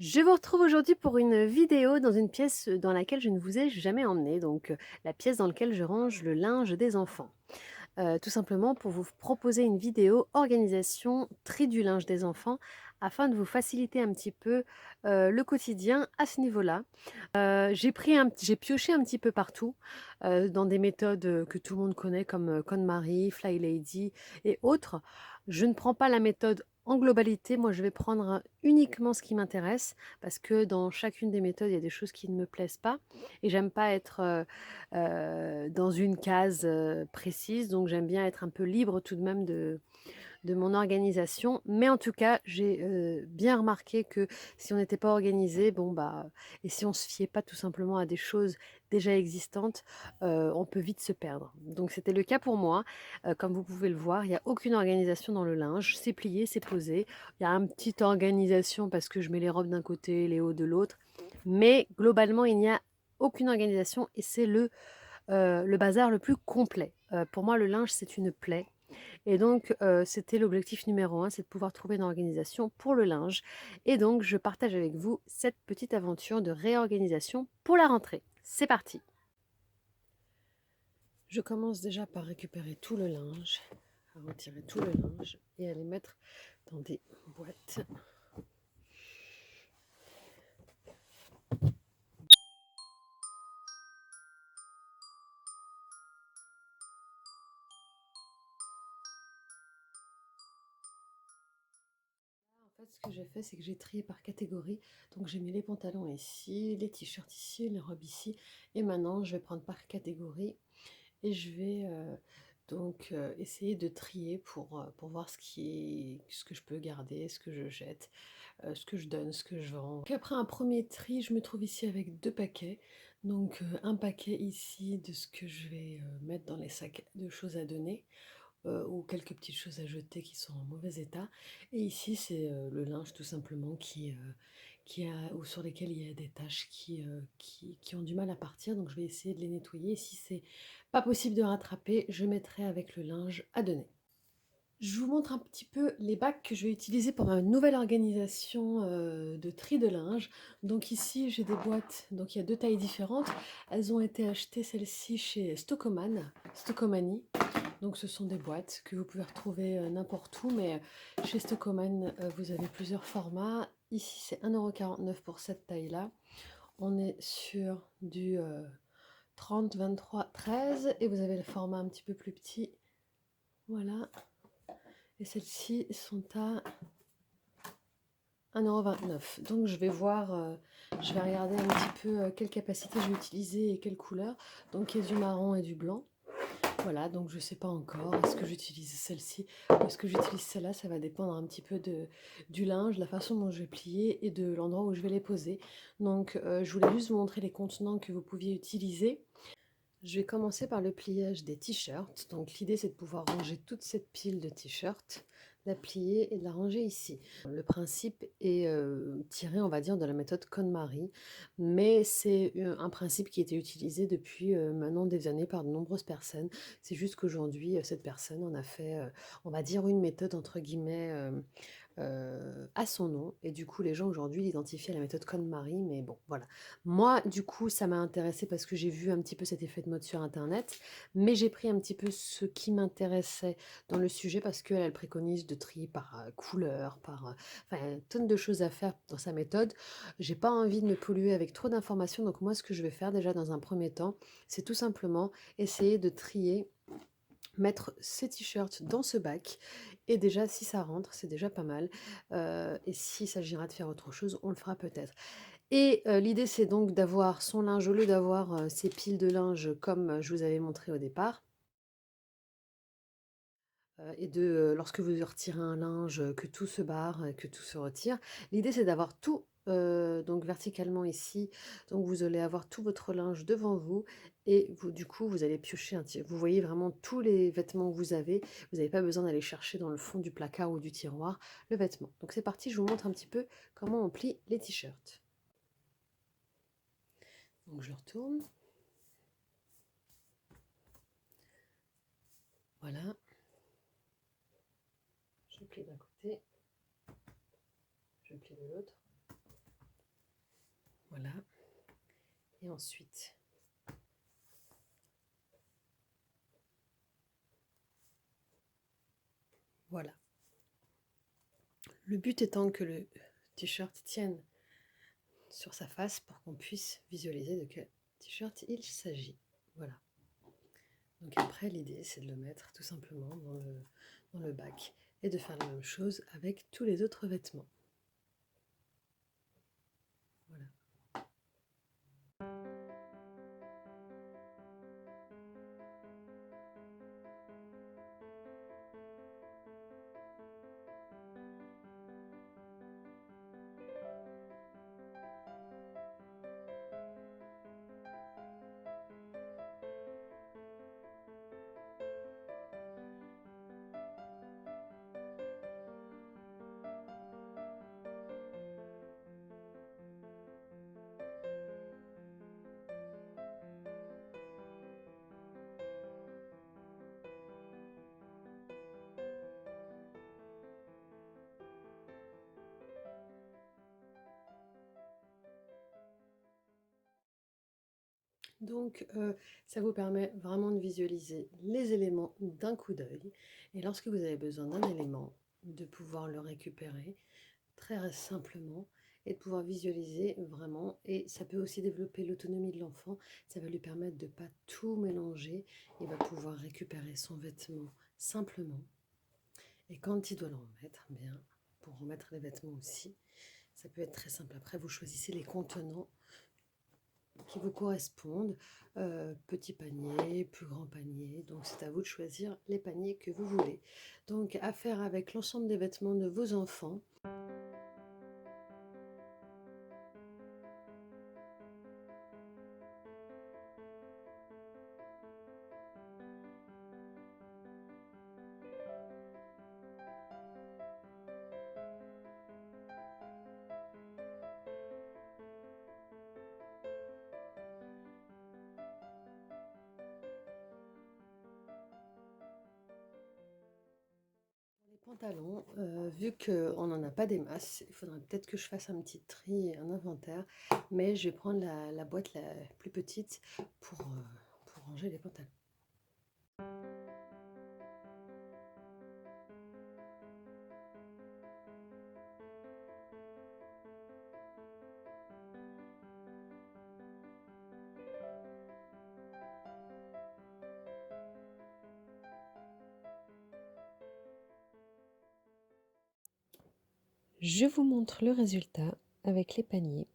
Je vous retrouve aujourd'hui pour une vidéo dans une pièce dans laquelle je ne vous ai jamais emmené, donc la pièce dans laquelle je range le linge des enfants. Tout simplement pour vous proposer une vidéo organisation tri du linge des enfants afin de vous faciliter un petit peu le quotidien à ce niveau-là. J'ai pioché un petit peu partout dans des méthodes que tout le monde connaît comme KonMari, Fly Lady et autres. Je ne prends pas la méthode en globalité, moi je vais prendre uniquement ce qui m'intéresse parce que dans chacune des méthodes, il y a des choses qui ne me plaisent pas et j'aime pas être dans une case précise, donc j'aime bien être un peu libre tout de même de mon organisation. Mais en tout cas, j'ai bien remarqué que si on n'était pas organisé, bon bah, et si on se fiait pas tout simplement à des choses déjà existantes, on peut vite se perdre. Donc c'était le cas pour moi. Comme vous pouvez le voir, il n'y a aucune organisation dans le linge. C'est plié, c'est posé. Il y a une petite organisation parce que je mets les robes d'un côté, les hauts de l'autre. Mais globalement, il n'y a aucune organisation et c'est le bazar le plus complet. Pour moi, le linge, c'est une plaie. Et donc, c'était l'objectif numéro un, c'est de pouvoir trouver une organisation pour le linge. Et donc, je partage avec vous cette petite aventure de réorganisation pour la rentrée. C'est parti. Je commence déjà par récupérer tout le linge, à retirer tout le linge et à les mettre dans des boîtes. En fait, ce que j'ai fait, c'est que j'ai trié par catégorie. Donc, j'ai mis les pantalons ici, les t-shirts ici, les robes ici. Et maintenant, je vais prendre par catégorie et je vais essayer de trier pour voir ce que je peux garder, ce que je jette, ce que je donne, ce que je vends. Donc après un premier tri, je me trouve ici avec deux paquets. Donc un paquet ici de ce que je vais mettre dans les sacs de choses à donner ou quelques petites choses à jeter qui sont en mauvais état. Et ici, c'est le linge tout simplement ou sur lesquels il y a des taches qui ont du mal à partir. Donc je vais essayer de les nettoyer. Si c'est pas possible de rattraper, je mettrai avec le linge à donner. Je vous montre un petit peu les bacs que je vais utiliser pour ma nouvelle organisation de tri de linge. Donc ici j'ai des boîtes, donc il y a deux tailles différentes. Elles ont été achetées celles-ci chez Stockomanie. Donc ce sont des boîtes que vous pouvez retrouver n'importe où, mais chez Stockoman vous avez plusieurs formats. Ici c'est 1,49 € pour cette taille-là. On est sur du 30, 23, 13 et vous avez le format un petit peu plus petit. Voilà. Et celles-ci sont à 1,29 €. Donc je vais voir, je vais regarder un petit peu quelle capacité je vais utiliser et quelle couleur. Donc il y a du marron et du blanc. Voilà, donc je ne sais pas encore. Est-ce que j'utilise celle-ci ou est-ce que j'utilise celle-là? Ça va dépendre un petit peu du linge, la façon dont je vais plier et de l'endroit où je vais les poser. Donc je voulais juste vous montrer les contenants que vous pouviez utiliser. Je vais commencer par le pliage des t-shirts. Donc l'idée c'est de pouvoir ranger toute cette pile de t-shirts, la plier et de la ranger ici. Le principe est tiré, on va dire, de la méthode KonMari, mais c'est un principe qui a été utilisé depuis maintenant des années par de nombreuses personnes. C'est juste qu'aujourd'hui, cette personne en a fait, on va dire, une méthode entre guillemets à son nom. Et du coup, les gens aujourd'hui l'identifient à la méthode KonMari, mais bon, voilà. Moi, du coup, ça m'a intéressé parce que j'ai vu un petit peu cet effet de mode sur Internet, mais j'ai pris un petit peu ce qui m'intéressait dans le sujet parce qu'elle elle préconise de trier par couleur, enfin, une tonne de choses à faire dans sa méthode. J'ai pas envie de me polluer avec trop d'informations, donc moi, ce que je vais faire déjà dans un premier temps, c'est tout simplement essayer de trier, mettre ces t-shirts dans ce bac et déjà si ça rentre c'est déjà pas mal et s'il s'agira de faire autre chose on le fera peut-être et l'idée c'est donc d'avoir son linge au lieu d'avoir ces piles de linge comme je vous avais montré au départ et lorsque vous retirez un linge, que tout se barre, que tout se retire. L'idée, c'est d'avoir tout, donc verticalement ici. Donc vous allez avoir tout votre linge devant vous et vous du coup, vous allez piocher un ti vous voyez vraiment tous les vêtements que vous avez. Vous n'avez pas besoin d'aller chercher dans le fond du placard ou du tiroir le vêtement. Donc c'est parti, je vous montre un petit peu comment on plie les t-shirts. Donc je retourne. Voilà. Je plie d'un côté, je plie de l'autre. Et ensuite, voilà. Le but étant que le t-shirt tienne sur sa face pour qu'on puisse visualiser de quel t-shirt il s'agit. Voilà. Donc après, l'idée, c'est de le mettre tout simplement dans le bac et de faire la même chose avec tous les autres vêtements. Voilà. Donc, ça vous permet vraiment de visualiser les éléments d'un coup d'œil. Et lorsque vous avez besoin d'un élément, de pouvoir le récupérer très simplement et de pouvoir visualiser vraiment. Et ça peut aussi développer l'autonomie de l'enfant. Ça va lui permettre de ne pas tout mélanger. Il va pouvoir récupérer son vêtement simplement. Et quand il doit le remettre, bien, pour remettre les vêtements aussi, ça peut être très simple. Après, vous choisissez les contenants qui vous correspondent, petit panier, plus grand panier, donc c'est à vous de choisir les paniers que vous voulez. Donc à faire avec l'ensemble des vêtements de vos enfants. Les pantalons, vu qu'on n'en a pas des masses, il faudrait peut-être que je fasse un petit tri et un inventaire, mais je vais prendre la boîte la plus petite pour ranger les pantalons. Je vous montre le résultat avec les paniers.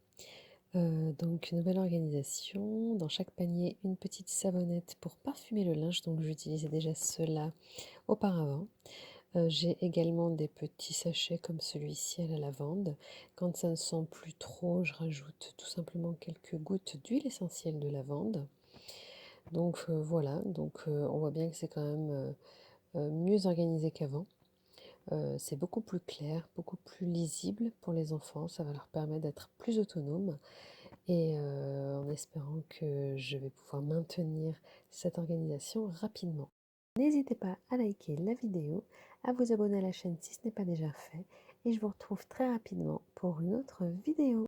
Donc nouvelle organisation, dans chaque panier une petite savonnette pour parfumer le linge, donc j'utilisais déjà cela auparavant. J'ai également des petits sachets comme celui-ci à la lavande. Quand ça ne sent plus trop, je rajoute tout simplement quelques gouttes d'huile essentielle de lavande. Donc voilà, donc on voit bien que c'est quand même mieux organisé qu'avant. C'est beaucoup plus clair, beaucoup plus lisible pour les enfants, ça va leur permettre d'être plus autonomes et en espérant que je vais pouvoir maintenir cette organisation rapidement. N'hésitez pas à liker la vidéo, à vous abonner à la chaîne si ce n'est pas déjà fait et je vous retrouve très rapidement pour une autre vidéo.